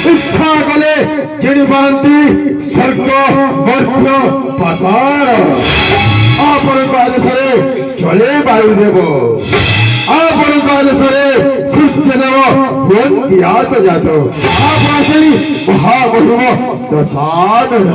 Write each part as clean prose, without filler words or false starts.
इच्छा कले जिणी पारती स्वर्ग मध्य पाताल आपण आदेश चले वायुदेव आपण आदेश सूर्यदेव हुंती आत्मजात आपण महामहिम दशानन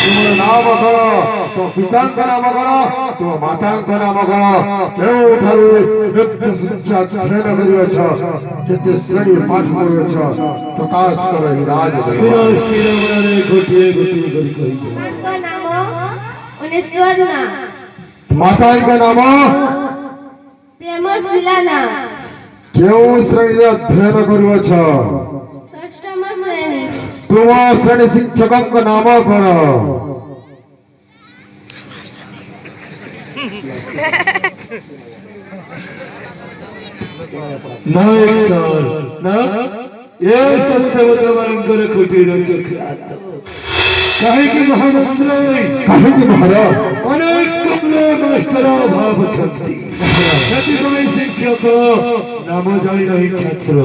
ତୁମର ନାମ କଣ, ତୋ ପିତାଙ୍କ ନାମ କଣ, ତୋ ମାତାଙ୍କ ନାମ କଣ, କେଉଁଠାରୁ ଏତେ ଶିକ୍ଷା ଅଧ୍ୟୟନ କରିଅଛ, କେତେ ଶ୍ରେଣୀ ପାଠ ପଢୁଅଛ, ପ୍ରକାଶ କର ଏହି ରାଜ ସ୍ଥିର ମନରେ ଗୋଟିଏ ଗୋଟିଏ କରି କହିବ। ତାଙ୍କ ନାମ ଅନେଶ୍ୱର, ମାତାଙ୍କ ନାମ ପ୍ରେମଶୀଲା, କେଉଁ ଶ୍ରେଣୀରେ ଅଧ୍ୟୟନ କରୁଅଛ, ଷଷ୍ଠମ ଶ୍ରେଣୀ। ତୁମ ଶ୍ରେଣୀ ଶିକ୍ଷକଙ୍କ ନାମ କଣ, ନାୟକ ସାର୍ ନା ଏ ସବୁ ଦେବତାମାନଙ୍କର କୁଟୀର ଚକ୍ରାନ୍ତ କାହିଁକି ମହାମନ୍ତ୍ରୀ କାହିଁକି ମହାରାଜ? ଅନେକ ସ୍କୁଲରେ ମାଷ୍ଟର ଅଭାବ ଅଛନ୍ତି, ସେଥିପାଇଁ ଶିକ୍ଷକ ନାମ ଜାଣି ନାହିଁ ଛାତ୍ର।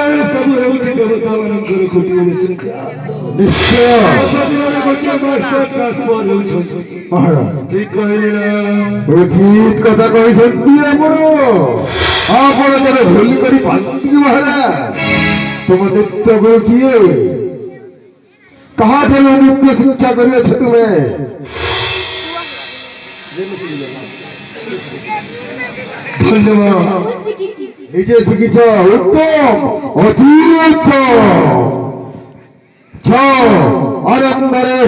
ଏସବୁ ହେଉଛି ଦେବତାମାନଙ୍କର କୁଟୀର ଚକ୍ରାନ୍ତ। ନିଶ୍ଚୟ ସବୁଦିନରେ ଗୋଟିଏ ମାଷ୍ଟର ଟ୍ରାନ୍ସଫର ହେଉଛନ୍ତି। ମହାରାଜ, ଠିକ କହିଲି ନା? ଉଚିତ କଥା କହିଛନ୍ତି ଆପଣ। ଆପଣ ଜଣେ ଭୁଲ କରି ପାରନ୍ତି ମହାରାଜ? ତୁମ ନିତ୍ୟ ଗୁରୁ କିଏ? କାହାଠାରୁ ନିତ୍ୟ ଶିକ୍ଷା କରିଅଛ ତୁମେ? ଧନ୍ୟବାଦ। ମୁଁ ଶିଖିଛି। ନିଜେ ଶିଖିଛ? ଉତ୍ତମ, ଅତି ଉତ୍ତମ। ଆନନ୍ଦରେ